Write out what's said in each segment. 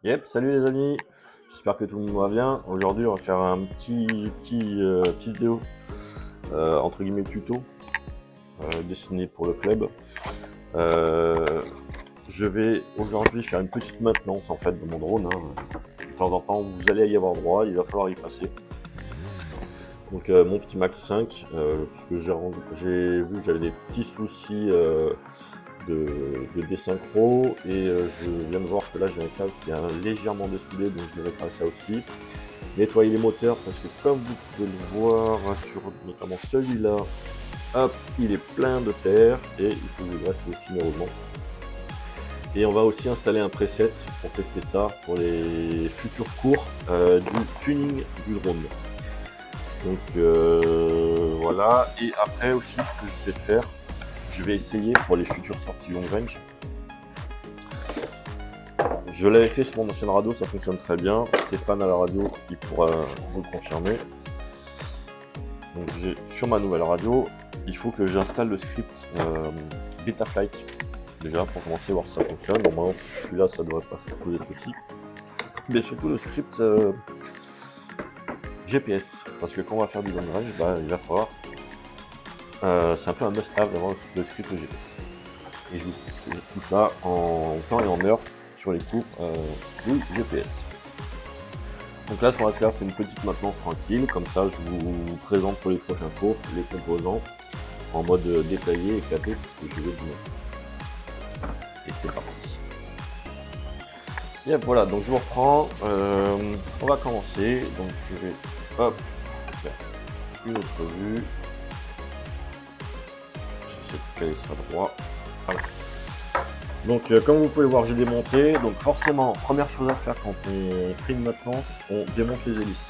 Yep, salut les amis, j'espère que tout le monde va bien. Aujourd'hui on va faire un petite vidéo, entre guillemets tuto, dessiné pour le club. Je vais aujourd'hui faire une petite maintenance en fait de mon drone, hein. De temps en temps vous allez y avoir droit, il va falloir y passer. Donc mon petit Mac 5, parce que j'ai vu que j'avais des petits soucis de désynchro et je viens de voir que là j'ai un câble qui est légèrement dessoudé, donc je vais réparer ça aussi. Nettoyer les moteurs parce que comme vous pouvez le voir sur notamment celui-là, hop, il est plein de terre et il faut que je dresse aussi mes roulements. Et on va aussi installer un preset pour tester ça pour les futurs cours du tuning du drone. Donc voilà, et après aussi ce que je vais faire, je vais essayer pour les futures sorties long range. Je l'avais fait sur mon ancienne radio, ça fonctionne très bien. Stéphane à la radio, il pourra vous le confirmer. Donc sur ma nouvelle radio, il faut que j'installe le script Betaflight déjà pour commencer à voir si ça fonctionne. Normalement, si je suis là, ça devrait pas faire poser de soucis. Mais surtout le script GPS, parce que quand on va faire du long range, bah, il va falloir. C'est un peu un must-have d'avoir le script GPS. Et je vous explique tout ça en temps et en heure sur les cours du GPS. Donc là, ce qu'on va faire, c'est une petite maintenance tranquille. Comme ça, je vous présente pour les prochains cours les composants en mode détaillé, éclaté, puisque je vais vous montrer. Et c'est parti. Et voilà, donc je vous reprends. On va commencer. Donc je vais hop faire une autre vue. J'essaie de caler ça droit. Voilà. Donc comme vous pouvez le voir, j'ai démonté. Donc forcément, première chose à faire quand on fait une maintenance, on démonte les hélices.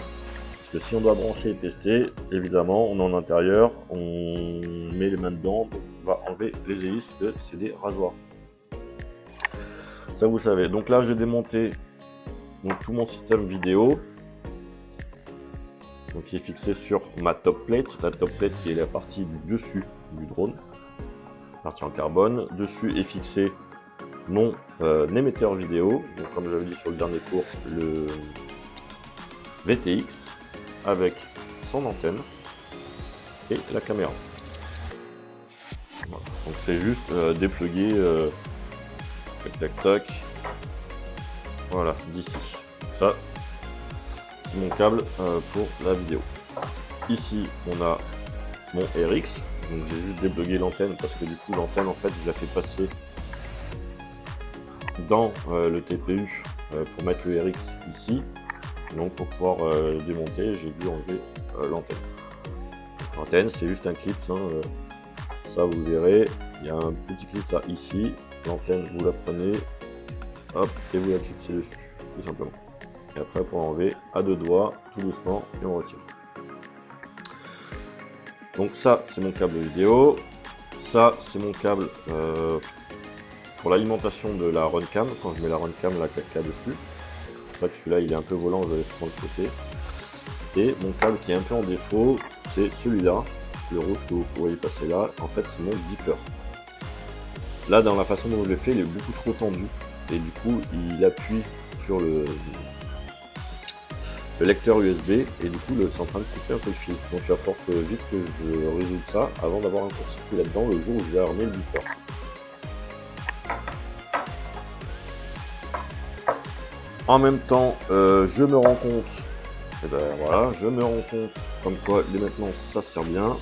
Parce que si on doit brancher et tester, évidemment, on est en intérieur, on met les mains dedans, donc on va enlever les hélices, c'est des rasoirs. Ça vous savez. Donc là, j'ai démonté donc, tout mon système vidéo. Donc qui est fixé sur ma top plate. La top plate qui est la partie du dessus du drone. Partie en carbone. Dessus est fixé mon émetteur vidéo, donc comme j'avais dit sur le dernier cours, le VTX avec son antenne et la caméra. Voilà. Donc c'est juste dépluguer tac tac tac, voilà, d'ici. Ça c'est mon câble pour la vidéo. Ici on a mon RX, donc j'ai juste déplugué l'antenne parce que du coup l'antenne en fait je la fais passer dans le TPU pour mettre le RX ici. Donc pour pouvoir démonter, j'ai dû enlever l'antenne. L'antenne c'est juste un clip, hein, ça vous verrez, il y a un petit clip ça ici. L'antenne vous la prenez, hop, et vous la clipsez dessus, tout simplement. Et après pour enlever à deux doigts, tout doucement, et on retire. Donc ça c'est mon câble vidéo, ça c'est mon câble pour l'alimentation de la runcam, quand je mets la runcam, la 4K dessus. C'est vrai que celui-là il est un peu volant, je vais laisser prendre le côté. Et mon câble qui est un peu en défaut, c'est celui-là, le rouge que vous voyez passer là, en fait c'est mon beeper. Là dans la façon dont je l'ai fait, il est beaucoup trop tendu, et du coup il appuie sur le lecteur USB, et du coup c'est en train de couper un peu le fil. Donc il va falloir vite que je résolve ça avant d'avoir un court-circuit là-dedans le jour où je vais armer le beeper. En même temps, je me rends compte, et ben voilà, je me rends compte comme quoi les maintenances ça sert bien,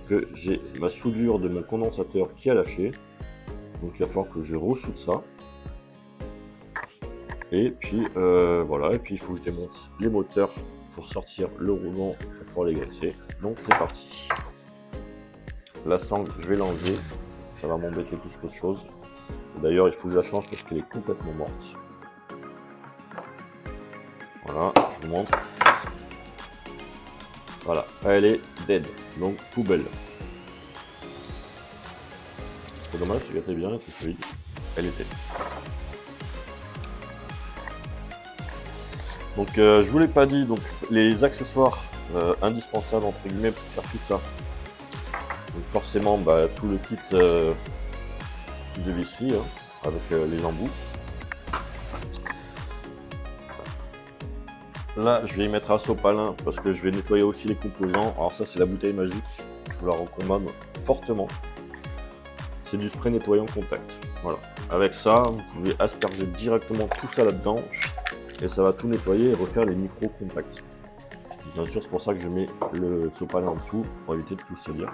que j'ai ma soudure de mon condensateur qui a lâché, donc il va falloir que je ressoude ça. Et puis voilà, et puis il faut que je démonte les moteurs pour sortir le roulement pour pouvoir les graisser. Donc c'est parti. La sangle, je vais l'enlever, ça va m'embêter plus qu'autre chose. D'ailleurs, il faut que je la change parce qu'elle est complètement morte. Voilà, je vous montre. Voilà, elle est dead, donc poubelle. C'est dommage, c'est qu'elle était bien, elle était solide. Elle était. Donc je vous l'ai pas dit, donc les accessoires indispensables entre guillemets pour faire tout ça. Donc forcément bah, tout le kit de visserie hein, avec les embouts. Là, je vais y mettre un sopalin parce que je vais nettoyer aussi les composants. Alors ça, c'est la bouteille magique. Je vous la recommande fortement. C'est du spray nettoyant contact. Voilà. Avec ça, vous pouvez asperger directement tout ça là-dedans et ça va tout nettoyer et refaire les micro-contacts. Bien sûr, c'est pour ça que je mets le sopalin en dessous pour éviter de tout salir.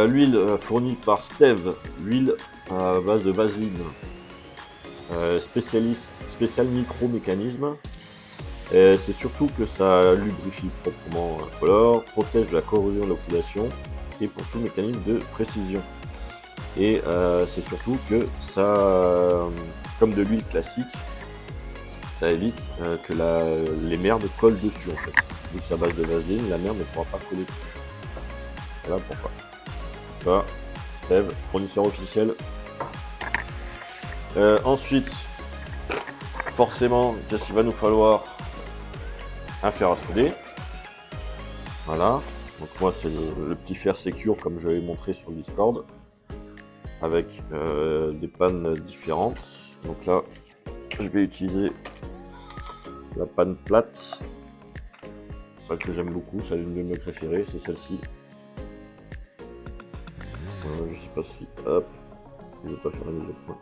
L'huile fournie par Steve, l'huile à base de vaseline, spécial micro-mécanisme. C'est surtout que ça lubrifie proprement la couleur, protège de la corrosion et de l'oxydation et pour tout mécanisme de précision. Et c'est surtout que ça, comme de l'huile classique, ça évite que les merdes collent dessus en fait. Vu que c'est à base de vaseline, la merde ne pourra pas coller dessus. Voilà pourquoi. Ça, Steve, fournisseur officiel. Ensuite, forcément, qu'est-ce qu'il va nous falloir? Un fer à souder. Voilà. Donc moi c'est le petit fer Secure comme je l'avais montré sur le Discord. Avec des pannes différentes. Donc là, je vais utiliser la panne plate. Celle que j'aime beaucoup, c'est l'une de mes préférées, c'est celle-ci. Je sais pas si... Hop. Je ne vais pas faire la mise au point.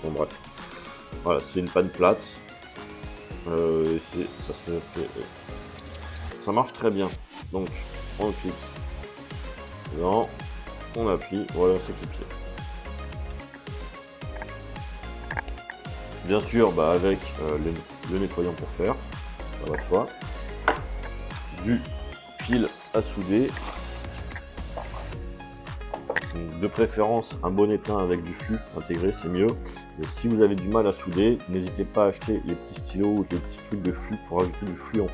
Bon bref. Voilà, c'est une panne plate. Ça marche très bien. Donc, on clique dedans, on appuie, voilà, c'est clipsé. Bien sûr, avec le nettoyant pour faire, ça va de soi. Du fil à souder. De préférence, un bon étain avec du flux intégré, c'est mieux. Et si vous avez du mal à souder, n'hésitez pas à acheter les petits stylos ou les petits trucs de flux pour ajouter du flux en plus.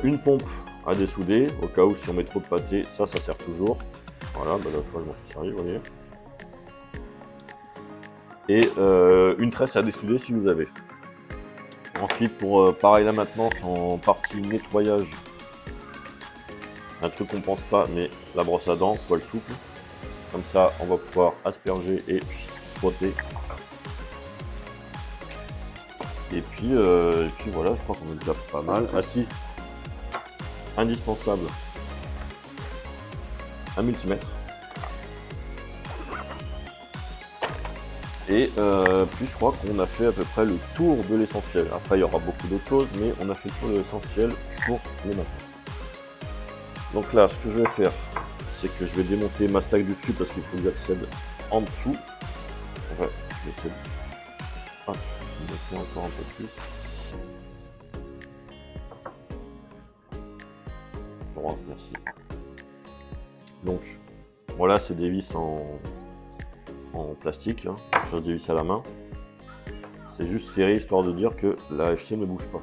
Une pompe à dessouder, au cas où si on met trop de pâté, ça sert toujours. Voilà, la fois je m'en suis servi, vous voyez. Et une tresse à dessouder si vous avez. Ensuite, pour pareil la maintenance en partie nettoyage, un truc qu'on pense pas, mais la brosse à dents, poil souple. Comme ça, on va pouvoir asperger et frotter. Et puis voilà, je crois qu'on est déjà pas mal. Ah si, indispensable, un multimètre. Et puis je crois qu'on a fait à peu près le tour de l'essentiel. Après il y aura beaucoup d'autres choses, mais on a fait le tour de l'essentiel pour les maintenances. Donc là, ce que je vais faire, c'est que je vais démonter ma stack du dessus parce qu'il faut que j'accède en dessous. Ouais, je vais essayer de... Ah, je vais encore un peu plus. Bon, merci. Donc, voilà, c'est des vis en plastique, hein. Je des vis à la main. C'est juste serré histoire de dire que la FC ne bouge pas.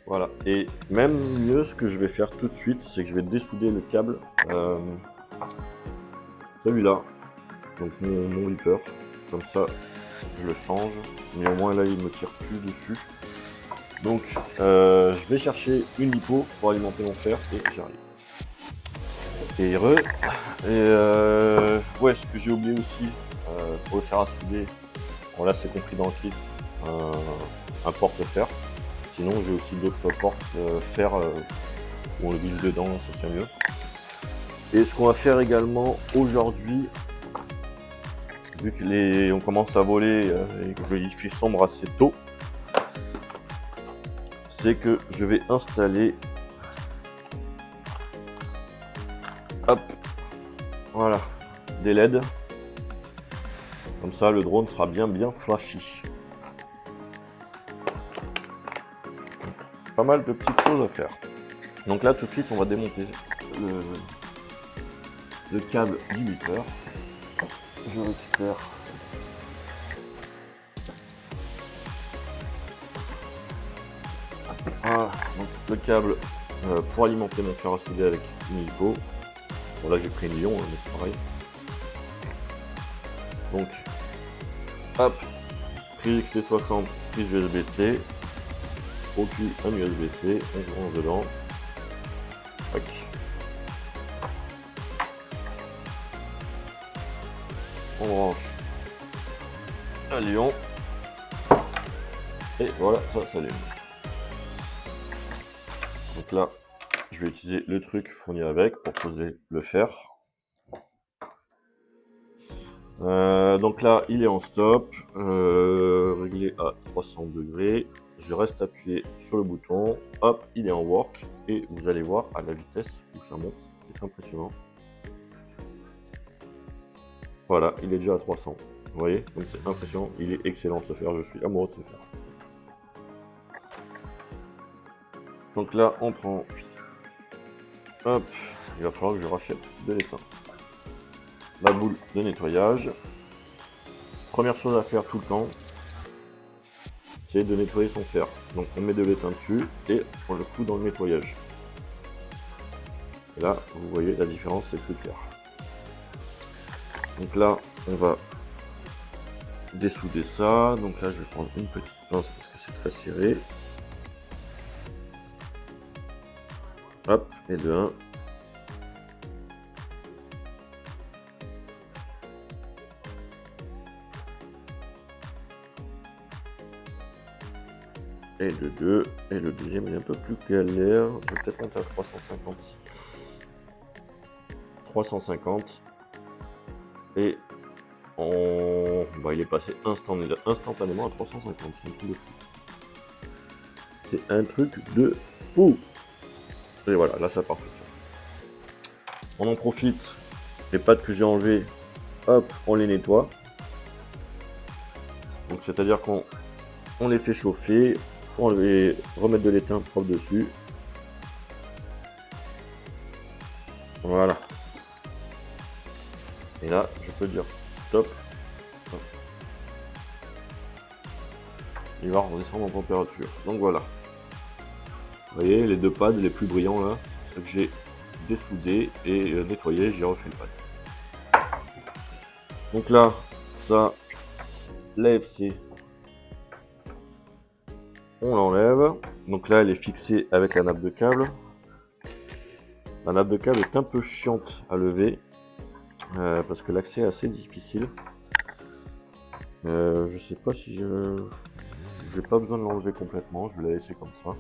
Voilà, et même mieux, ce que je vais faire tout de suite, c'est que je vais dessouder le câble, celui-là, donc mon ripper, comme ça je le change, mais au moins là il me tire plus dessus. Donc je vais chercher une lipo pour alimenter mon fer et j'arrive. Et ouais, ce que j'ai oublié aussi, pour le fer à souder, bon là c'est compris dans le kit, un porte-fer. Sinon j'ai aussi d'autres portes fer où on le glisse dedans, ça tient mieux. Et ce qu'on va faire également aujourd'hui, vu que on commence à voler et qu'il fait sombre assez tôt, c'est que je vais installer, hop, voilà, des LED. Comme ça le drone sera bien flashy. Pas mal de petites choses à faire. Donc là tout de suite on va démonter le câble du beeper. Je récupère voilà, donc le câble pour alimenter mon fer à souder avec une lipo. Bon là j'ai pris une Lion, hein, mais c'est pareil. Donc hop, prise XT60, prise USB-C. Au cul un USB-C, on range dedans. Tac. on branche un lion. Et voilà, ça s'allume. Donc là, je vais utiliser le truc fourni avec pour poser le fer. Donc là, il est en stop, réglé à 300 degrés. Je reste appuyé sur le bouton, hop, il est en work. Et vous allez voir à la vitesse où ça monte, c'est impressionnant. Voilà, il est déjà à 300. Vous voyez, donc c'est impressionnant, il est excellent ce fer, je suis amoureux de ce fer. Donc là, on prend, hop, il va falloir que je rachète de l'étain. La boule de nettoyage. Première chose à faire tout le temps, c'est de nettoyer son fer. Donc on met de l'étain dessus et on le fout dans le nettoyage. Et là, vous voyez la différence, c'est plus clair. Donc là, on va dessouder ça. Donc là, je vais prendre une petite pince parce que c'est très serré. Hop, et de 1. Et de 2. Et le deuxième est un peu plus galère. Je vais peut-être monter à 350. 350. Et il est passé instantanément à 350. C'est un truc de fou. Et voilà, là ça part tout seul. On en profite. Les pattes que j'ai enlevées, hop, on les nettoie. Donc c'est-à-dire qu'on les fait chauffer, on les remettre de l'étain propre dessus. Voilà. Et là, je peux dire stop. Il va redescendre en température. Donc voilà. Vous voyez les deux pads les plus brillants là, ceux que j'ai dessoudés et nettoyés, j'ai refait le pad. Donc là, ça, l'AFC, on l'enlève. Donc là, elle est fixée avec la nappe de câble. La nappe de câble est un peu chiante à lever parce que l'accès est assez difficile. Je sais pas si j'ai pas besoin de l'enlever complètement, je vais la laisser comme ça.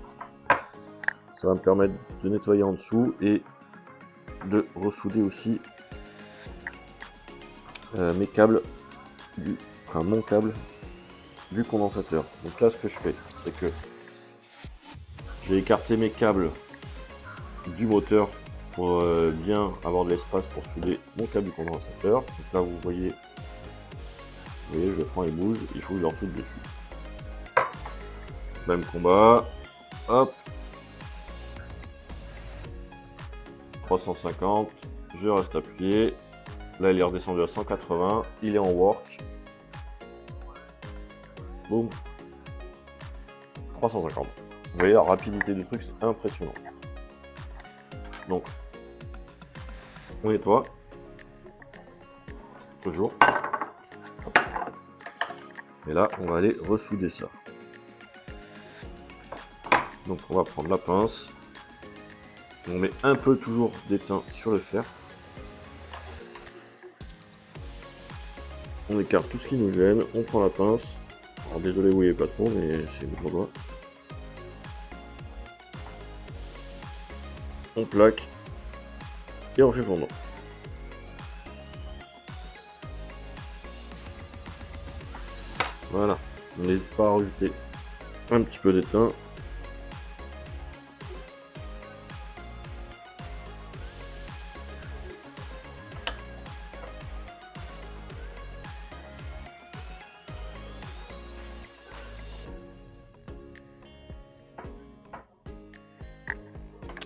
Ça va me permettre de nettoyer en dessous et de ressouder aussi mes câbles, mon câble du condensateur. Donc là, ce que je fais, c'est que j'ai écarté mes câbles du moteur pour bien avoir de l'espace pour souder mon câble du condensateur. Donc là, vous voyez, je le prends et bouge, il faut que je leur soude dessus. Même combat, hop, 350, je reste appuyé. Là, il est redescendu à 180, il est en work. Boum, 350. Vous voyez la rapidité du truc, c'est impressionnant. Donc, on nettoie. Toujours. Et là, on va aller ressouder ça. Donc, on va prendre la pince. On met un peu toujours d'étain sur le fer. On écarte tout ce qui nous gêne. On prend la pince. Alors, désolé, vous voyez pas trop, mais c'est mes gros doigts. On plaque. Et on fait fondre. Voilà. On n'hésite pas à rajouter un petit peu d'étain.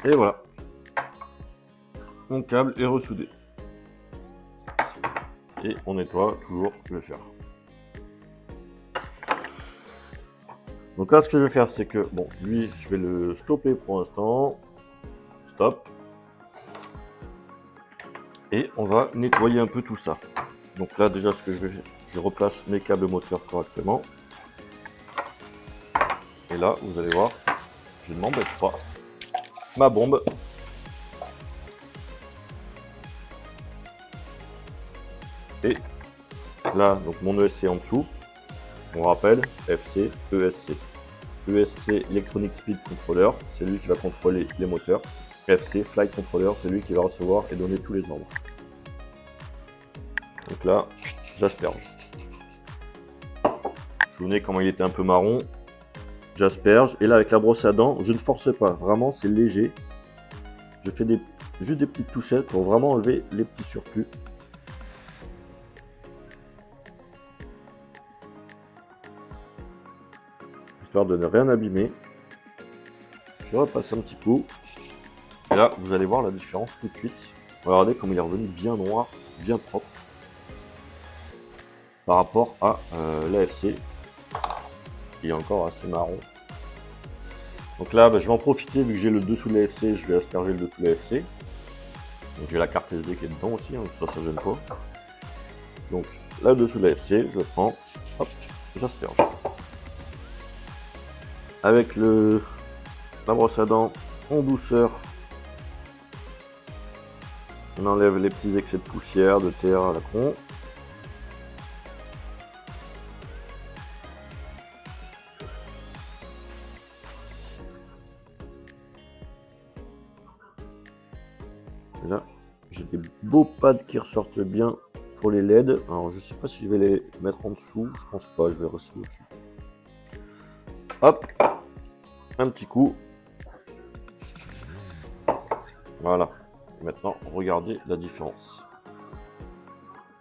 Et voilà. Mon câble est ressoudé. Et on nettoie toujours le fer. Donc là, ce que je vais faire, c'est que, bon, lui, je vais le stopper pour l'instant. Stop. Et on va nettoyer un peu tout ça. Donc là, déjà, ce que je vais faire, je replace mes câbles moteurs correctement. Et là, vous allez voir, je ne m'embête pas. Ma bombe. Et là, donc mon ESC en dessous. On rappelle, FC, ESC. ESC, Electronic Speed Controller, c'est lui qui va contrôler les moteurs. FC, Flight Controller, c'est lui qui va recevoir et donner tous les ordres. Donc là, j'asperge. Vous vous souvenez comment il était un peu marron? J'asperge. Et là, avec la brosse à dents, je ne force pas. Vraiment, c'est léger. Je fais juste des petites touchettes pour vraiment enlever les petits surplus. Histoire de ne rien abîmer. Je repasse un petit coup. Et là, vous allez voir la différence tout de suite. Regardez comme il est revenu bien noir, bien propre. Par rapport à l'AFC, qui est encore assez marron. Donc là, je vais en profiter, vu que j'ai le dessous de l'AFC, je vais asperger le dessous de l'AFC. Donc j'ai la carte SD qui est dedans aussi, hein, ça gêne pas. Donc là, dessous de l'AFC, je le prends, hop, j'asperge. Avec la brosse à dents en douceur, on enlève les petits excès de poussière, de terre à la con. Et là, j'ai des beaux pads qui ressortent bien pour les LED. Alors je sais pas si je vais les mettre en dessous, je pense pas, je vais rester dessus. Hop, un petit coup. Voilà. Et maintenant, regardez la différence.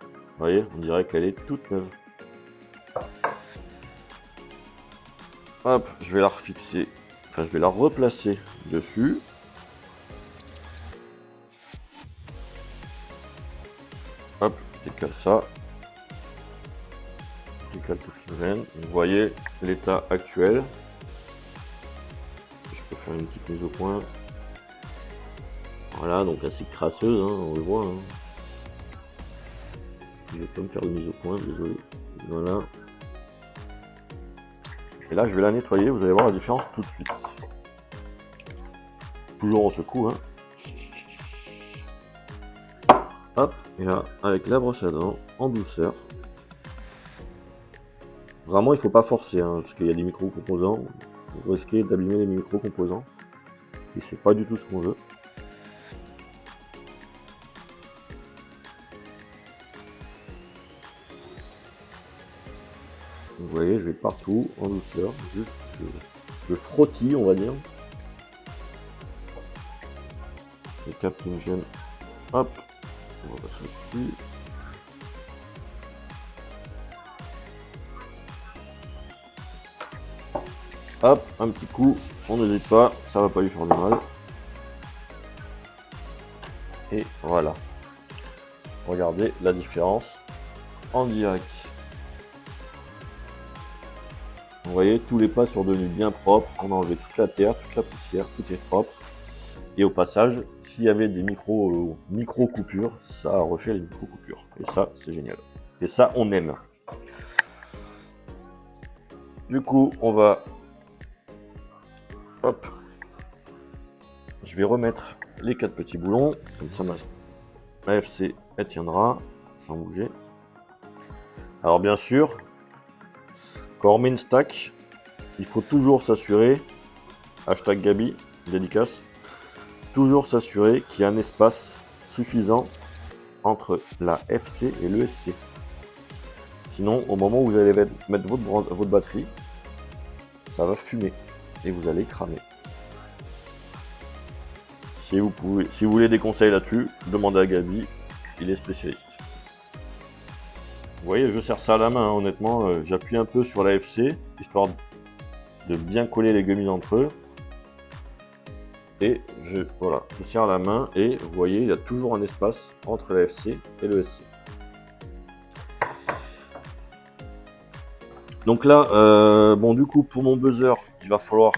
Vous voyez, on dirait qu'elle est toute neuve. Hop, je vais la refixer. Enfin, je vais la replacer dessus. Hop, je décale ça. Je décale tout ce qui me gêne. Vous voyez l'état actuel. Je peux faire une petite mise au point. Voilà, donc assez crasseuse, hein, on le voit. Hein. Je vais pas me faire de mise au point, désolé. Voilà. Et là, je vais la nettoyer, vous allez voir la différence tout de suite. Toujours en secoue, hein. Hop, et là, avec la brosse à dents, en douceur. Vraiment, il ne faut pas forcer, hein, parce qu'il y a des micro-composants. Vous risquez d'abîmer les micro-composants. Et c'est pas du tout ce qu'on veut. Vous voyez, je vais partout, en douceur, juste je frottille, on va dire. Les câbles qui me gênent, hop, on va passer dessus. Hop, un petit coup, on n'hésite pas, ça va pas lui faire de mal. Et voilà. Regardez la différence en direct. Vous voyez, tous les pas sont devenus bien propres. On a enlevé toute la terre, toute la poussière, tout est propre. Et au passage, s'il y avait des micro coupures, ça a refait les micro coupures. Et ça, c'est génial. Et ça, on aime. Du coup, on va... Hop. Je vais remettre les 4 petits boulons. Comme ça, ma AFC, elle tiendra sans bouger. Alors bien sûr, quand on met une stack, il faut toujours s'assurer, hashtag Gabi, dédicace, toujours s'assurer qu'il y a un espace suffisant entre la FC et l'ESC. Sinon, au moment où vous allez mettre votre batterie, ça va fumer et vous allez cramer. Si vous voulez des conseils là-dessus, demandez à Gabi, il est spécialiste. Vous voyez, je serre ça à la main, hein, honnêtement, j'appuie un peu sur la FC, histoire de bien coller les gummies entre eux. Et voilà, je serre la main et vous voyez, il y a toujours un espace entre la FC et le SC. Donc là, bon du coup, pour mon buzzer, il va falloir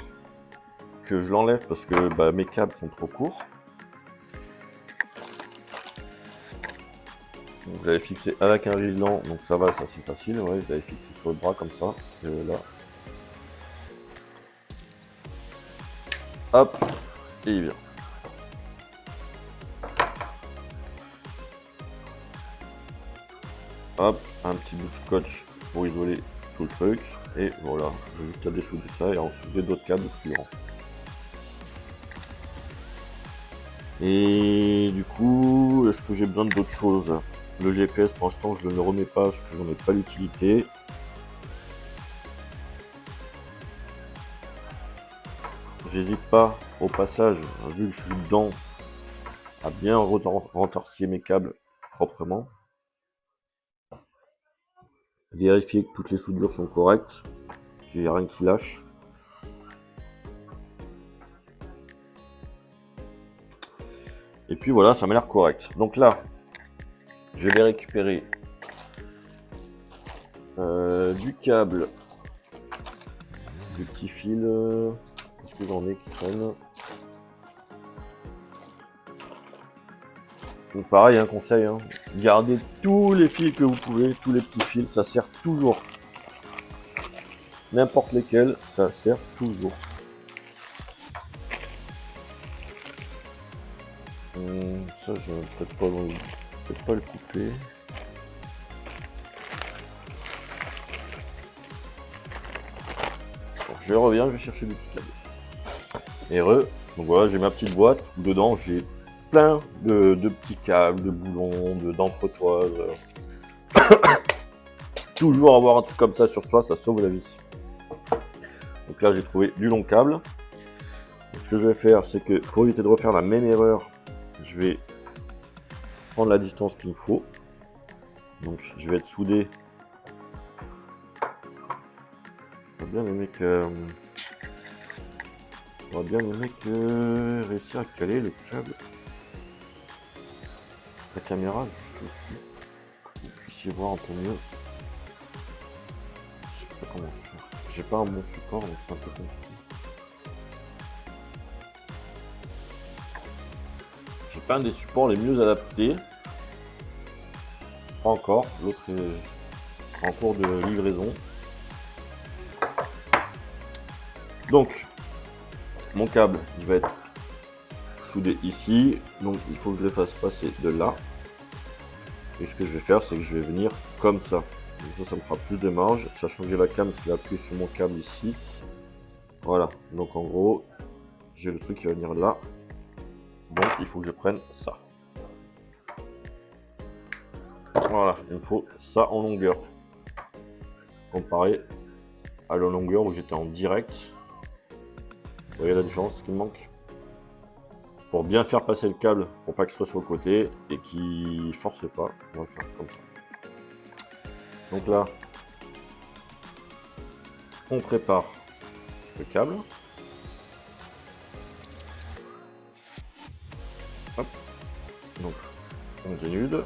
que je l'enlève parce que mes câbles sont trop courts. Donc, j'avais fixé avec un riselant, donc ça va, ça c'est facile. Ouais, je l'avais fixé sur le bras comme ça. Et là, hop, et il vient. Hop, un petit bout de scotch pour isoler tout le truc. Et voilà, j'ai juste à dessouder ça et à en souder d'autres câbles plus grands. Et du coup, est-ce que j'ai besoin d'autres choses? Le GPS pour l'instant je ne le remets pas parce que j'en ai pas l'utilité. J'hésite pas au passage, vu que je suis dedans, à bien rentortiller mes câbles proprement. Vérifier que toutes les soudures sont correctes, qu'il n'y a rien qui lâche. Et puis voilà, ça m'a l'air correct. Donc là, je vais récupérer du câble, du petit fil. Est-ce que j'en ai qui traînent? Donc pareil, un conseil, hein, gardez tous les fils que vous pouvez, tous les petits fils, ça sert toujours. N'importe lesquels, ça sert toujours. Ça, je vais peut-être pas le couper. Bon, je reviens, je vais chercher des petits câbles. Et donc voilà, j'ai ma petite boîte. Dedans, j'ai plein de petits câbles, de boulons, d'entretoises. Toujours avoir un truc comme ça sur soi, ça sauve la vie. Donc là, j'ai trouvé du long câble. Donc, ce que je vais faire, c'est que pour éviter de refaire la même erreur, je vais prendre la distance qu'il me faut. Donc je vais être soudé. J'aurais bien aimé réussir à caler le câble. La caméra juste au-dessus. Que vous puissiez voir un peu mieux. Je sais pas comment faire. J'ai pas un bon support, donc c'est un peu compliqué. J'ai pas un des supports les mieux adaptés. Pas encore, l'autre est en cours de livraison. Donc, mon câble, il va être soudé ici. Donc, il faut que je le fasse passer de là. Et ce que je vais faire, c'est que je vais venir comme ça. Donc ça me fera plus de marge, sachant que j'ai la cam qui va appuyer sur mon câble ici. Voilà, donc en gros, j'ai le truc qui va venir là. Donc, il faut que je prenne ça. Voilà, il me faut ça en longueur. Comparé à la longueur où j'étais en direct. Vous voyez la différence qui me manque? Pour bien faire passer le câble, pour pas qu'il soit sur le côté et qu'il force pas, on va le faire comme ça. Donc là, on prépare le câble. Hop. Donc, on dénude.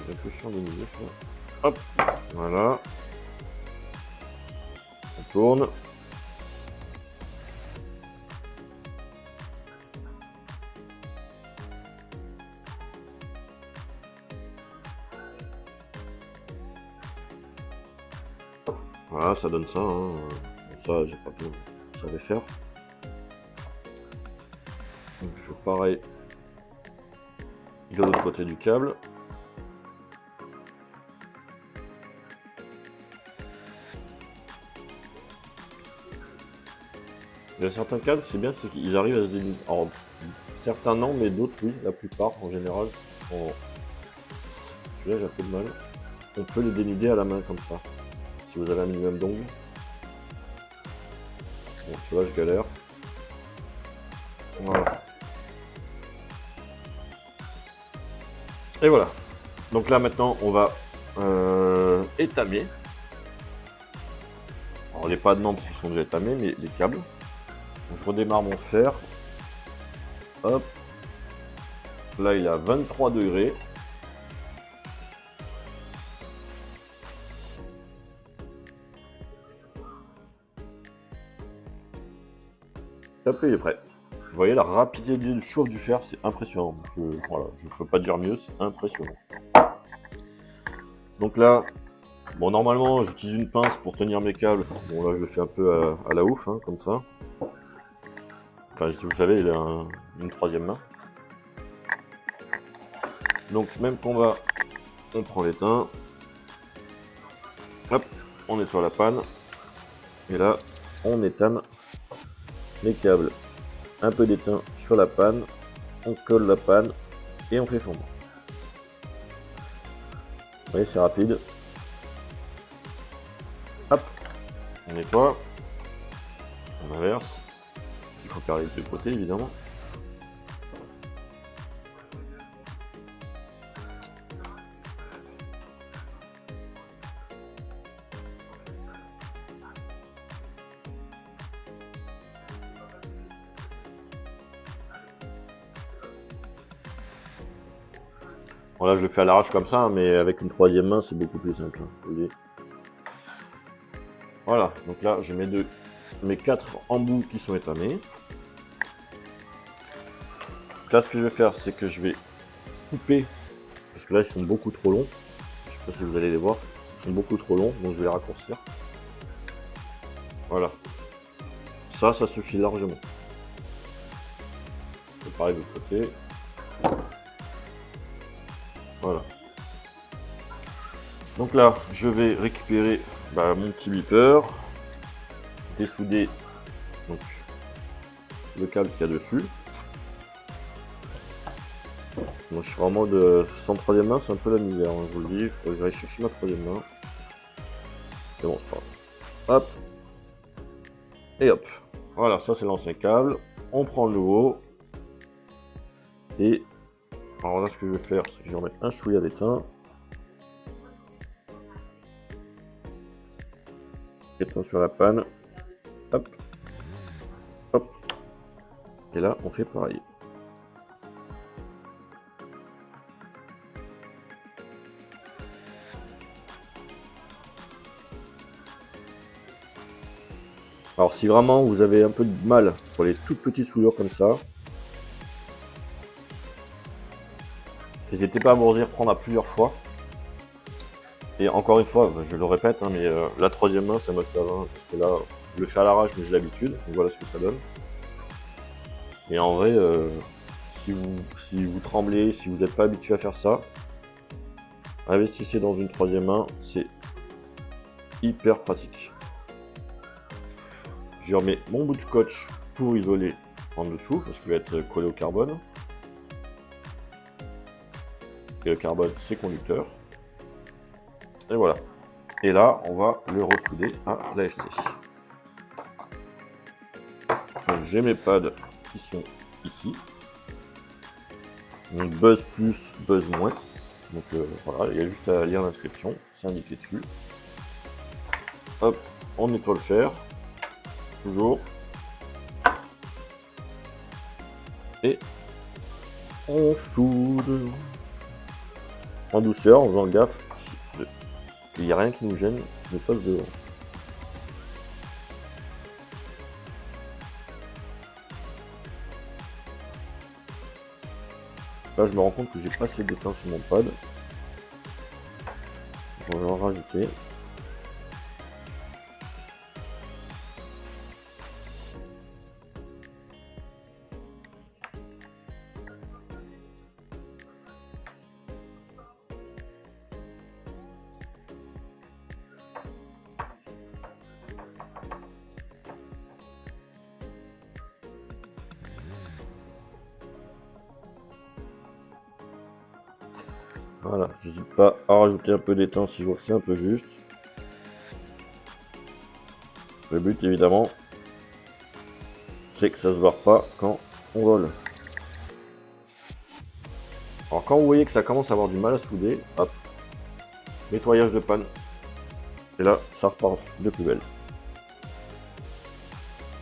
Réfléchir de nouveau. Hop, voilà. On tourne. Voilà, ça donne ça. Hein. Ça, j'ai pas tout. Ça savais faire. Donc, je fais pareil de l'autre côté du câble. Il y a certains câbles, c'est bien, c'est qu'ils arrivent à se dénuder. Alors, certains non, mais d'autres oui, la plupart en général. Celui-là, j'ai un peu de mal. On peut les dénuder à la main comme ça, si vous avez un minimum d'ongles. Bon, celui-là, je galère. Voilà. Et voilà. Donc là, maintenant, on va étamer. Alors, les pas de membres, ils sont déjà étamés, mais les câbles. Donc, je redémarre mon fer. Hop. Là, il est à 23 degrés. Hop, il est prêt. Vous voyez la rapidité du chauffe du fer, c'est impressionnant. Voilà, je ne peux pas dire mieux, c'est impressionnant. Donc là, bon, normalement, j'utilise une pince pour tenir mes câbles. Bon, là, je le fais un peu à la ouf, hein, comme ça. Enfin, si vous savez, il a une troisième main. Donc même combat, on prend l'étain. Hop, on nettoie la panne. Et là, on étame les câbles. Un peu d'étain sur la panne. On colle la panne et on fait fondre. Vous voyez, c'est rapide. Hop, on nettoie. On inverse. Il faut faire les deux côtés évidemment. Voilà, je le fais à l'arrache comme ça, mais avec une troisième main, c'est beaucoup plus simple. Hein, voilà, donc là, j'ai mes 4 embouts qui sont étamés. Donc là, ce que je vais faire, c'est que je vais couper, parce que là, ils sont beaucoup trop longs. Je sais pas si vous allez les voir, ils sont beaucoup trop longs, donc je vais les raccourcir. Voilà. Ça suffit largement. C'est pareil de l'autre côté. Voilà. Donc là, je vais récupérer mon petit beeper, dessouder donc, le câble qu'il y a dessus. Donc je suis en mode sans troisième main, c'est un peu la misère, hein, je vous le dis, il faut que j'aille chercher ma troisième main. C'est bon, c'est pas grave. Hop. Et hop. Voilà, ça c'est l'ancien câble. On prend le nouveau. Et alors là, ce que je vais faire, c'est que je vais remettre un chouïa d'étain. Étain sur la panne. Hop. Hop. Et là, on fait pareil. Alors si vraiment vous avez un peu de mal pour les toutes petites soudures comme ça, n'hésitez pas à vous y reprendre à plusieurs fois. Et encore une fois, je le répète, hein, mais la troisième main, c'est must have, hein, parce que là, je le fais à l'arrache, mais j'ai l'habitude, donc voilà ce que ça donne. Et en vrai, si vous tremblez, si vous n'êtes pas habitué à faire ça, investissez dans une troisième main, c'est hyper pratique. Je remets mon bout de scotch pour isoler en dessous, parce qu'il va être collé au carbone. Et le carbone, c'est conducteur. Et voilà. Et là, on va le ressouder à l'AFC. Donc j'ai mes pads qui sont ici. Donc buzz plus, buzz moins. Donc voilà, il y a juste à lire l'inscription, c'est indiqué dessus. Hop, on nettoie le fer. Toujours. Et on soude. En douceur, en faisant gaffe. Il n'y a rien qui nous gêne de passe devant. Là, je me rends compte que j'ai pas assez d'étain sur mon pad. Je vais en rajouter. Voilà, j'hésite pas à rajouter un peu d'étain si je vois que c'est un peu juste. Le but évidemment, c'est que ça se barre pas quand on vole. Alors quand vous voyez que ça commence à avoir du mal à souder, hop, nettoyage de panne. Et là, ça repart de plus belle.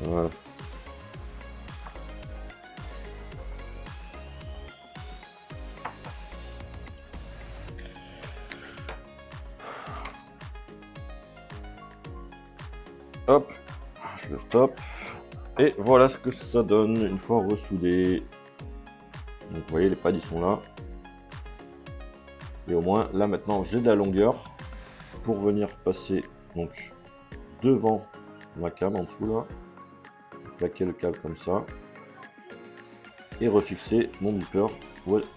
Voilà. Hop, je le stoppe. Et voilà ce que ça donne une fois ressoudé. Donc vous voyez, les pads ils sont là. Et au moins, là maintenant, j'ai de la longueur pour venir passer donc devant ma cam en dessous là. Plaquer le câble comme ça. Et refixer mon beeper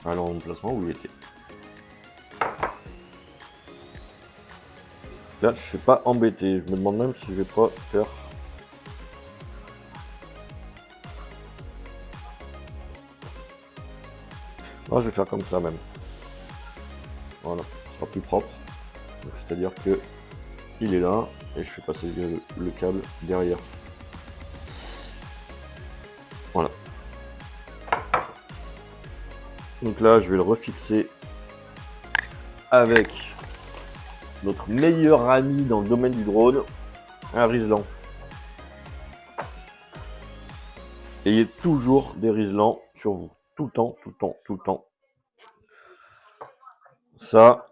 à l'emplacement où il était. Là, je suis pas embêté. Je me demande même si je vais pas faire... Moi, je vais faire comme ça même. Voilà, ce sera plus propre. C'est-à-dire que il est là et je fais passer le câble derrière. Voilà. Donc là, je vais le refixer avec notre meilleur ami dans le domaine du drone, un Rislan. Ayez toujours des Rislans sur vous. Tout le temps, tout le temps, tout le temps. Ça,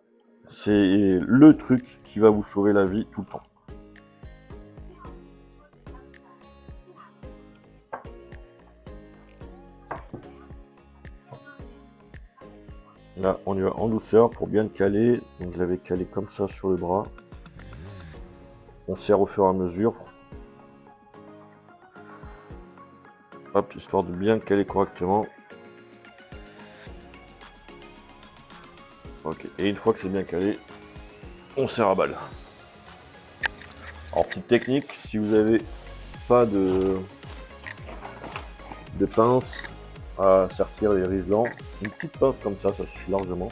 c'est le truc qui va vous sauver la vie tout le temps. Là, on y va en douceur pour bien le caler. Donc, je l'avais calé comme ça sur le bras. On serre au fur et à mesure. Hop, histoire de bien le caler correctement. Ok, et une fois que c'est bien calé, on serre à balle. Alors, petite technique, si vous n'avez pas de pince à sertir les Rislans, une petite pince comme ça suffit largement.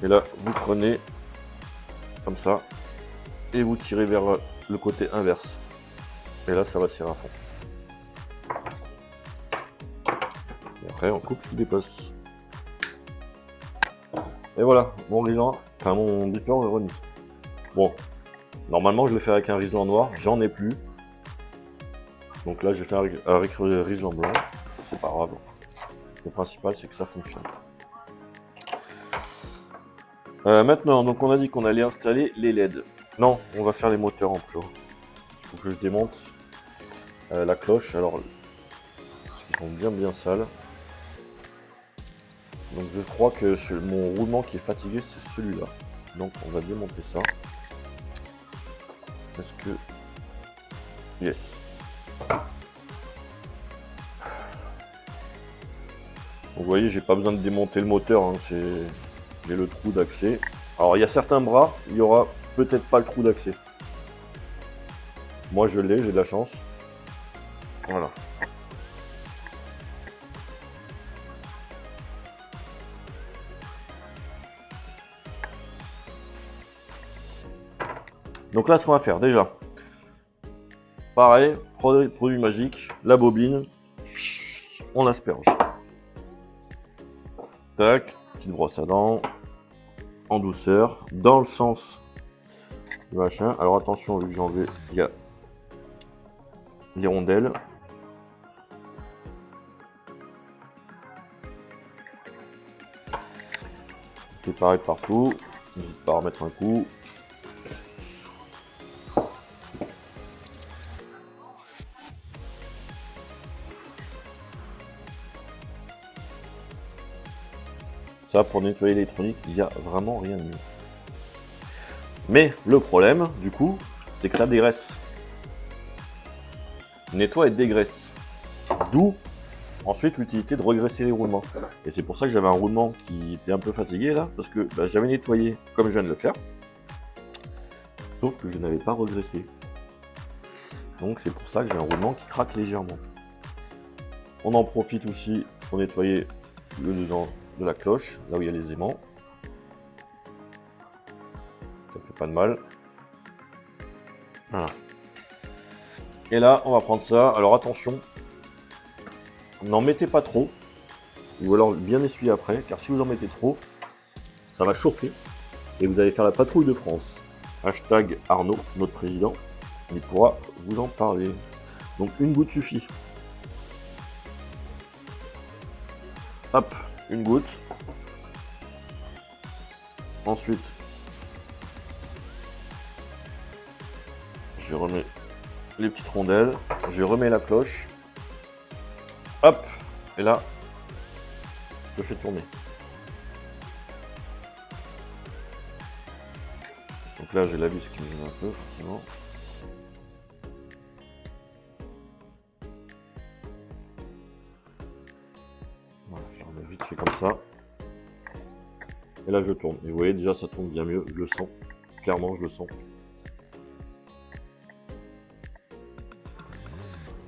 Et là, vous prenez comme ça et vous tirez vers le côté inverse. Et là, ça va tirer à fond. Et après, on coupe ce qui dépasse. Et voilà, mon Rislan, enfin mon beeper est remis. Bon, normalement, je le fais avec un Rislan noir, j'en ai plus. Donc là, je vais faire avec Rislan blanc. C'est pas grave. Le principal, c'est que ça fonctionne. Maintenant, donc on a dit qu'on allait installer les LED. Non, on va faire les moteurs en plus. Il faut que je démonte la cloche. Alors, parce qu'ils sont bien sales. Donc je crois que mon roulement qui est fatigué, c'est celui-là. Donc on va démonter ça. Est-ce que... Yes. Donc, vous voyez, j'ai pas besoin de démonter le moteur, hein, j'ai le trou d'accès. Alors il y a certains bras, il y aura peut-être pas le trou d'accès. Moi je l'ai, j'ai de la chance. Voilà. Donc là, ce qu'on va faire déjà, pareil, produit magique, la bobine, on asperge. Tac, petite brosse à dents, en douceur, dans le sens du machin. Alors attention, vu que j'ai enlevé, il y a les rondelles. C'est pareil partout, n'hésite pas à remettre un coup. Ça, pour nettoyer l'électronique, il n'y a vraiment rien de mieux. Mais le problème, du coup, c'est que ça dégraisse. Nettoie et dégraisse. D'où ensuite l'utilité de regresser les roulements. Et c'est pour ça que j'avais un roulement qui était un peu fatigué là, parce que j'avais nettoyé comme je viens de le faire. Sauf que je n'avais pas regressé. Donc c'est pour ça que j'ai un roulement qui craque légèrement. On en profite aussi pour nettoyer le dedans de la cloche, là où il y a les aimants. Ça fait pas de mal. Voilà. Et là, on va prendre ça. Alors attention, n'en mettez pas trop, ou alors bien essuyer après, car si vous en mettez trop, ça va chauffer et vous allez faire la patrouille de France. Hashtag Arnaud, notre président, il pourra vous en parler. Donc une goutte suffit. Hop, une goutte. Ensuite, je remets les petites rondelles, je remets la cloche. Hop, et là, je fais tourner. Donc là, j'ai la vis qui me gêne un peu, forcément. Voilà, je la remets vite fait comme ça. Et là, je tourne. Et vous voyez, déjà, ça tourne bien mieux, je le sens. clairement je le sens.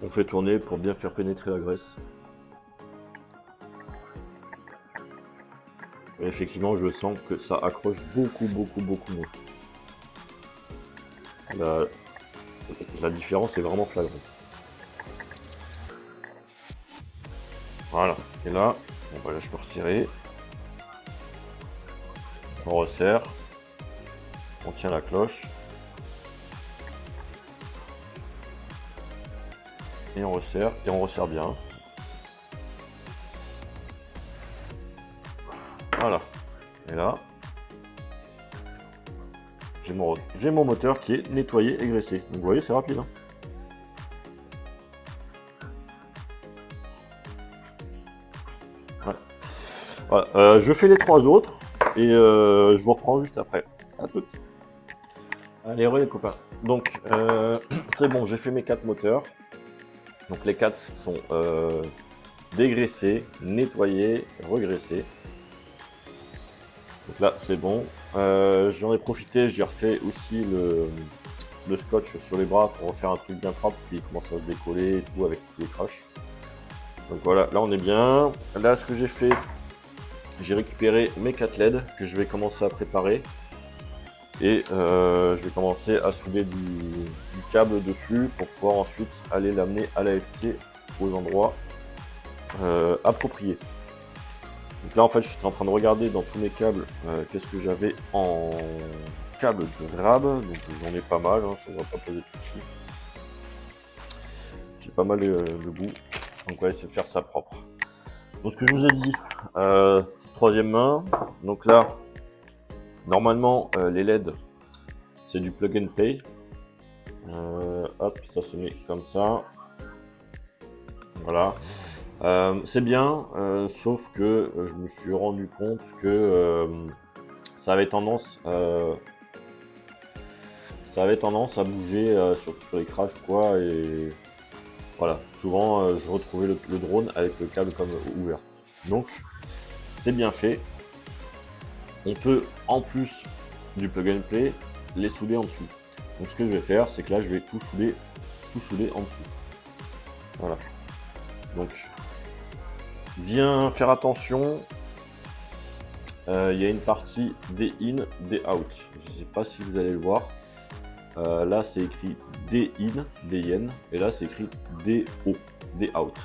On fait tourner pour bien faire pénétrer la graisse. Et effectivement, je sens que ça accroche beaucoup moins. La différence est vraiment flagrante. Voilà. Et là, bon bah là je peux retirer. On resserre. On tient la cloche. Et on resserre bien. Voilà. Et là, j'ai mon moteur qui est nettoyé et graissé. Donc vous voyez, c'est rapide. Hein. Ouais. Voilà. Je fais les 3 autres et je vous reprends juste après. À tout. Allez, les copains. Donc, c'est bon, j'ai fait mes 4 moteurs. Donc les 4 sont dégraissés, nettoyés, regraissés. Donc là, c'est bon. J'en ai profité, j'ai refait aussi le scotch sur les bras pour refaire un truc bien propre parce qu'il commence à se décoller et tout avec tous les crashs. Donc voilà, là on est bien. Là, ce que j'ai fait, j'ai récupéré mes 4 LED que je vais commencer à préparer. Et je vais commencer à souder du câble dessus pour pouvoir ensuite aller l'amener à l'AFC aux endroits appropriés. Donc là en fait je suis en train de regarder dans tous mes câbles qu'est-ce que j'avais en câble de grab. Donc j'en ai pas mal, hein, ça ne va pas poser de soucis. J'ai pas mal de goût, donc on va essayer de faire ça propre. Donc ce que je vous ai dit, troisième main, donc là normalement les LED c'est du plug and play. Hop, ça se met comme ça. Voilà. C'est bien, sauf que je me suis rendu compte que ça avait tendance à bouger sur les crashs quoi, et voilà, souvent je retrouvais le drone avec le câble comme ouvert. Donc c'est bien fait. On peut en plus du plug and play les souder en dessous. Donc ce que je vais faire, c'est que là je vais tout souder en dessous. Voilà. Donc bien faire attention. Il y a une partie des in, des out. Je ne sais pas si vous allez le voir. Là c'est écrit des in, des yen, et là c'est écrit des o, des out.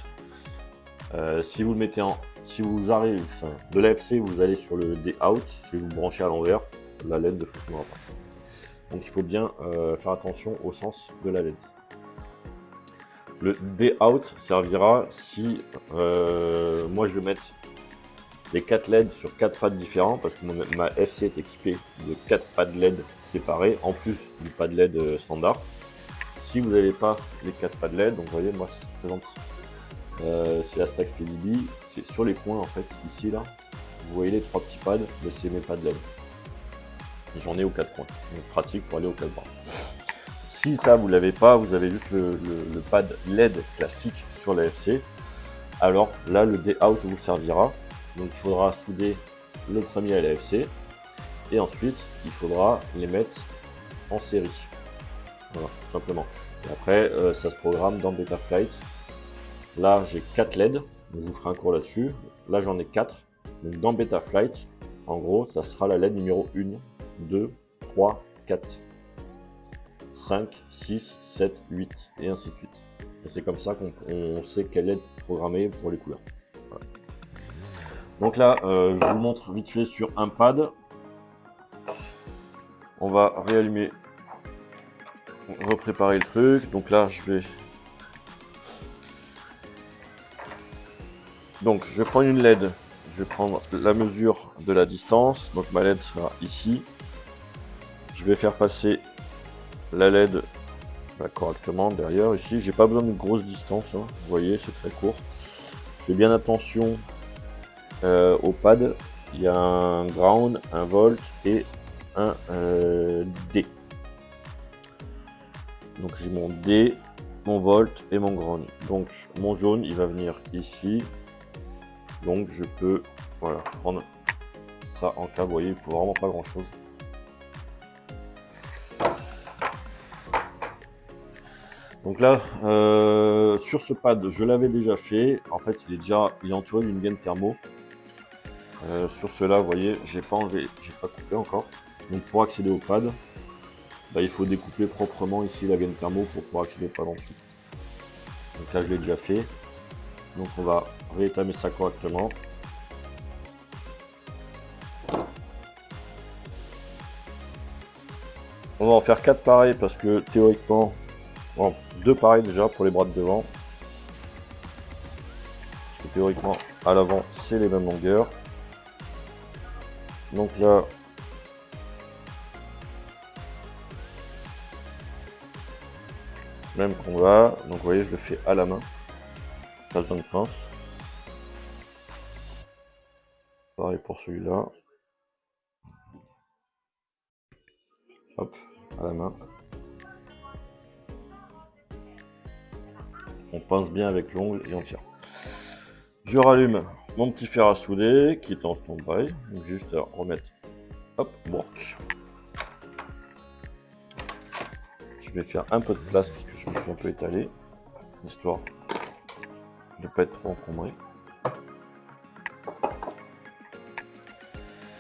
Si vous le mettez si vous arrivez de l'AFC, vous allez sur le day out. Si vous branchez à l'envers, la LED ne fonctionnera pas. Donc il faut bien faire attention au sens de la LED. Le day out servira si moi je vais mettre les 4 LED sur 4 pads différents parce que ma FC est équipée de 4 pads LED séparés en plus du pad LED standard. Si vous n'avez pas les 4 pads LED, donc vous voyez moi ça se présente, c'est la Stax PDB, c'est sur les coins en fait, ici là, vous voyez les 3 petits pads, mais c'est mes pads LED. J'en ai aux 4 coins, donc pratique pour aller aux 4 bras. Si ça vous l'avez pas, vous avez juste le pad LED classique sur la FC, alors là le day out vous servira. Donc il faudra souder le premier à la FC et ensuite il faudra les mettre en série. Voilà, tout simplement. Et après ça se programme dans Betaflight. Là j'ai 4 LED, donc je vous ferai un cours là-dessus. Là j'en ai 4. Donc dans Betaflight, en gros ça sera la LED numéro 1, 2, 3, 4, 5, 6, 7, 8 et ainsi de suite. Et c'est comme ça qu'on sait quelle LED programmer pour les couleurs. Voilà. Donc là, je vous montre vite fait sur un pad. On va réallumer, repréparer le truc. Donc là, je vais prendre une LED. Je vais prendre la mesure de la distance. Donc ma LED sera ici. Je vais faire passer la LED correctement derrière ici. J'ai pas besoin d'une grosse distance. Hein. Vous voyez, c'est très court. Je fais bien attention au pad. Il y a un ground, un volt et un D. Donc j'ai mon D, mon volt et mon ground. Donc mon jaune il va venir ici. Donc je peux voilà prendre ça en câble. Vous voyez, il faut vraiment pas grand chose. Donc là, sur ce pad, je l'avais déjà fait. En fait, il est entouré d'une gaine thermo. Sur cela, vous voyez, j'ai pas coupé encore. Donc pour accéder au pad, bah, il faut découper proprement ici la gaine thermo pour pouvoir accéder au pad en dessous. Donc là, je l'ai déjà fait. Donc on va réétamer ça correctement. On va en faire 4 pareils parce que théoriquement, bon, 2 pareils déjà pour les bras de devant. Parce que théoriquement, à l'avant, c'est les mêmes longueurs. Donc là, même combat. Donc vous voyez, je le fais à la main. Pas besoin de pince. Pareil pour celui-là. Hop, à la main. On pince bien avec l'ongle et on tire. Je rallume mon petit fer à souder qui est en stand-by. Donc juste à remettre. Hop, work. Je vais faire un peu de place parce que je me suis un peu étalé. Histoire de ne pas être trop encombré.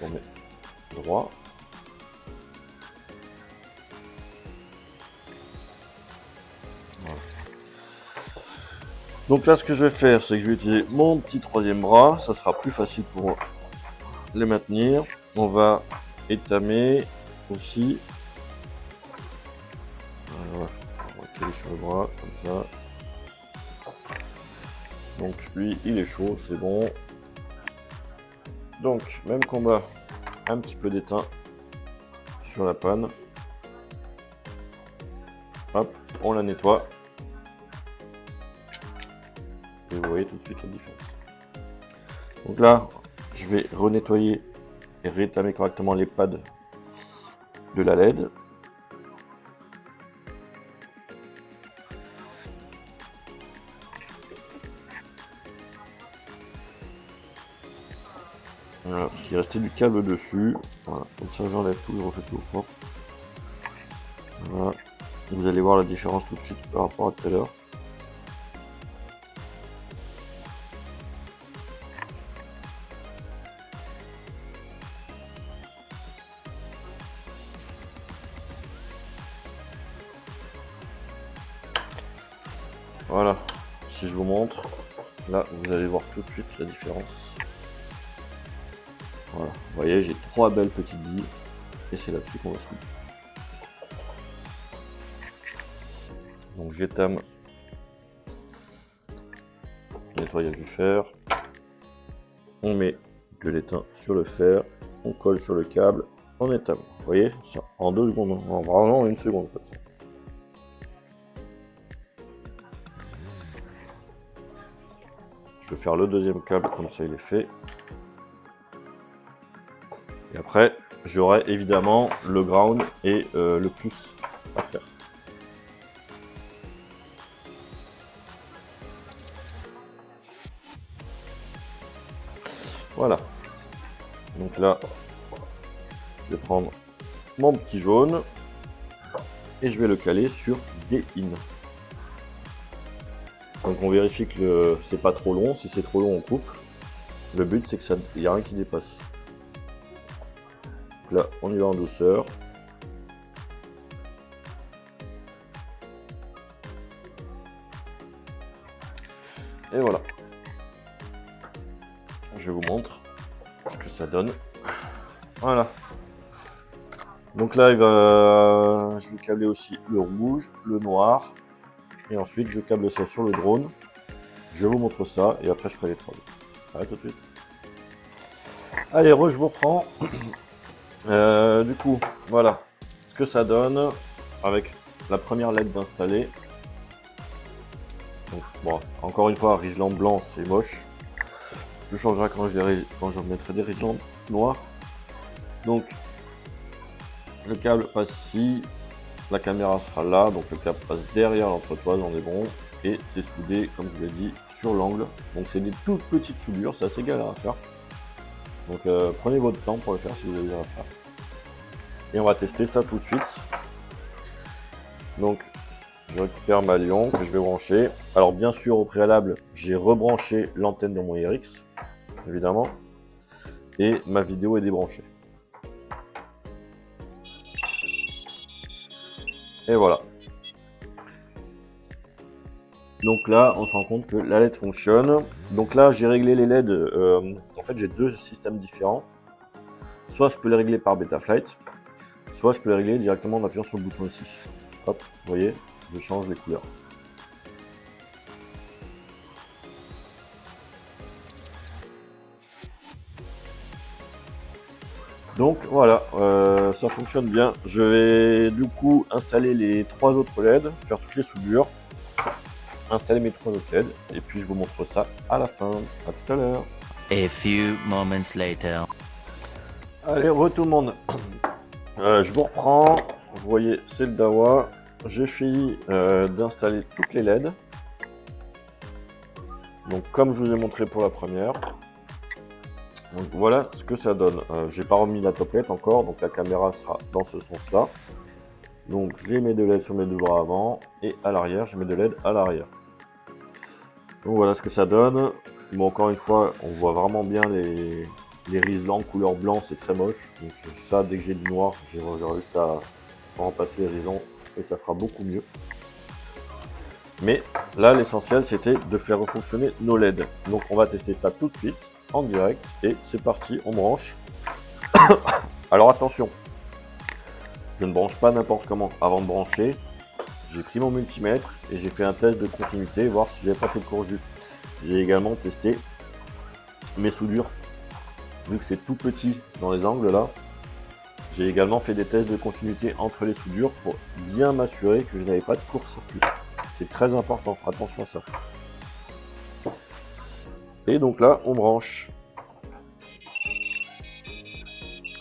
On met droit. Voilà. Donc là, ce que je vais faire, c'est que je vais utiliser mon petit troisième bras. Ça sera plus facile pour les maintenir. On va étamer aussi. Voilà, on va caler sur le bras comme ça. Donc lui, il est chaud, c'est bon. Donc même combat, un petit peu d'étain sur la panne. Hop, on la nettoie. Et vous voyez tout de suite la différence. Donc là, je vais renettoyer et rétamer correctement les pads de la LED. Voilà, parce qu'il restait du câble dessus. Voilà, comme ça j'enlève tout, je refais tout au propre. Voilà, vous allez voir la différence tout de suite par rapport à tout à l'heure. Voilà, si je vous montre, là vous allez voir tout de suite la différence. Voilà, vous voyez, j'ai 3 belles petites billes et c'est là-dessus qu'on va se couper. Donc j'étame, nettoyage du fer, on met de l'étain sur le fer, on colle sur le câble, on étame. Vous voyez, ça en 2 secondes, en vraiment 1 seconde. En fait. Je vais faire le deuxième câble, comme ça il est fait. Et après, j'aurai évidemment le ground et le plus à faire. Voilà. Donc là, je vais prendre mon petit jaune et je vais le caler sur des in. Donc on vérifie que c'est pas trop long. Si c'est trop long, on coupe. Le but, c'est que ça, il n'y a rien qui dépasse. Donc là, on y va en douceur. Et voilà. Je vous montre ce que ça donne. Voilà. Donc là, je vais câbler aussi le rouge, le noir. Et ensuite, je câble ça sur le drone. Je vous montre ça et après, je ferai les travaux. À tout de suite. Allez, je vous reprends. Du coup, voilà ce que ça donne avec la première LED installée. Donc, bon, encore une fois, Ridgeland blanc, c'est moche. Je changerai quand je remettrai des Ridgeland noirs. Donc, le câble passe ici, la caméra sera là, donc le câble passe derrière l'entretoise, on est bon. Et c'est soudé, comme je vous l'ai dit, sur l'angle. Donc c'est des toutes petites soudures, c'est assez galère à faire. Donc prenez votre temps pour le faire si vous avez à faire. Et on va tester ça tout de suite. Donc je récupère ma Lion que je vais brancher. Alors bien sûr au préalable, j'ai rebranché l'antenne de mon RX, évidemment. Et ma vidéo est débranchée. Et voilà. Donc là, on se rend compte que la LED fonctionne. Donc là, j'ai réglé les LED. En fait, j'ai deux systèmes différents. Soit je peux les régler par Betaflight, soit je peux les régler directement en appuyant sur le bouton ici. Hop, vous voyez, je change les couleurs. Donc voilà, ça fonctionne bien. Je vais du coup installer les trois autres LED, faire toutes les soudures, installer mes trois autres LED, et puis je vous montre ça à la fin. À tout à l'heure. A few moments later. Allez, tout le monde. Je vous reprends. Vous voyez, c'est le Dahua. J'ai fini d'installer toutes les LED. Donc comme je vous ai montré pour la première. Donc voilà ce que ça donne. J'ai pas remis la toplette encore, donc la caméra sera dans ce sens-là. Donc j'ai mes deux LED sur mes deux bras avant et à l'arrière, j'ai mes deux LED à l'arrière. Donc voilà ce que ça donne. Bon, encore une fois, on voit vraiment bien les riselants couleur blanc, c'est très moche. Donc ça, dès que j'ai du noir, j'aurai juste à remplacer les riselants et ça fera beaucoup mieux. Mais là, l'essentiel, c'était de faire fonctionner nos LED. Donc on va tester ça tout de suite en direct et c'est parti, on branche. Alors attention, je ne branche pas n'importe comment. Avant de brancher, j'ai pris mon multimètre et j'ai fait un test de continuité, voir si j'avais pas fait de courge. J'ai également testé mes soudures, vu que c'est tout petit dans les angles là. J'ai également fait des tests de continuité entre les soudures pour bien m'assurer que je n'avais pas de court-circuit. C'est très important, attention à ça. Et donc là, on branche.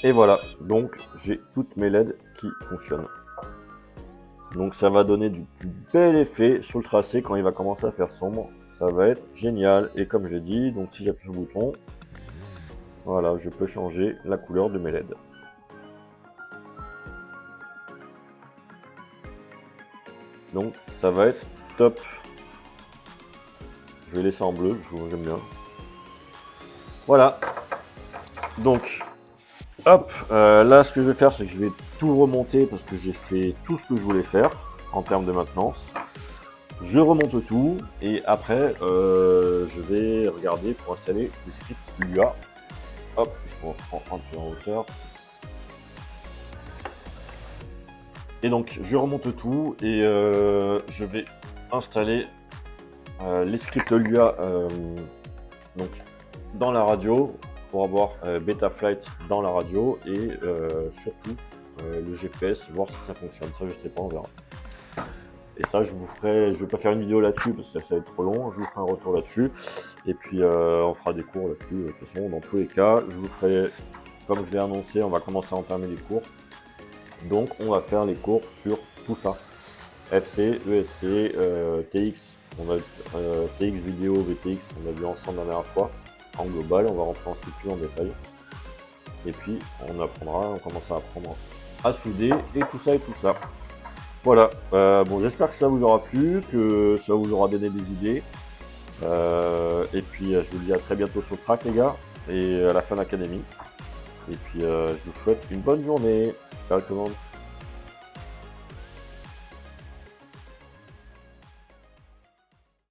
Et voilà, donc j'ai toutes mes LED qui fonctionnent. Donc ça va donner du plus bel effet sur le tracé quand il va commencer à faire sombre. Ça va être génial. Et comme j'ai dit, donc si j'appuie sur le bouton, voilà, je peux changer la couleur de mes LED. Donc ça va être top. Je vais laisser en bleu, j'aime bien. Voilà. Donc, hop, là ce que je vais faire, c'est que je vais tout remonter parce que j'ai fait tout ce que je voulais faire en termes de maintenance. Je remonte tout et après je vais regarder pour installer les scripts Lua. Hop, je reprends un peu en hauteur. Et donc je remonte tout et je vais installer les scripts Lua donc dans la radio pour avoir Betaflight dans la radio et surtout le GPS, voir si ça fonctionne. Ça je sais pas, on verra. Et ça je vous ferai, je vais pas faire une vidéo là-dessus parce que ça va être trop long, je vous ferai un retour là-dessus. Et puis on fera des cours là-dessus, de toute façon dans tous les cas, je vous ferai, comme je l'ai annoncé, on va commencer à entamer les cours. Donc on va faire les cours sur tout ça. FC, ESC, TX, on a TX vidéo, VTX, on a vu ensemble la dernière fois. En global, on va rentrer ensuite plus en détail. Et puis on apprendra, on commencera à apprendre à souder et tout ça et tout ça. Voilà, bon j'espère que ça vous aura plu, que ça vous aura donné des idées. Et puis je vous dis à très bientôt sur le track les gars, et à la fin de l'académie. Et puis je vous souhaite une bonne journée. Ciao tout le monde.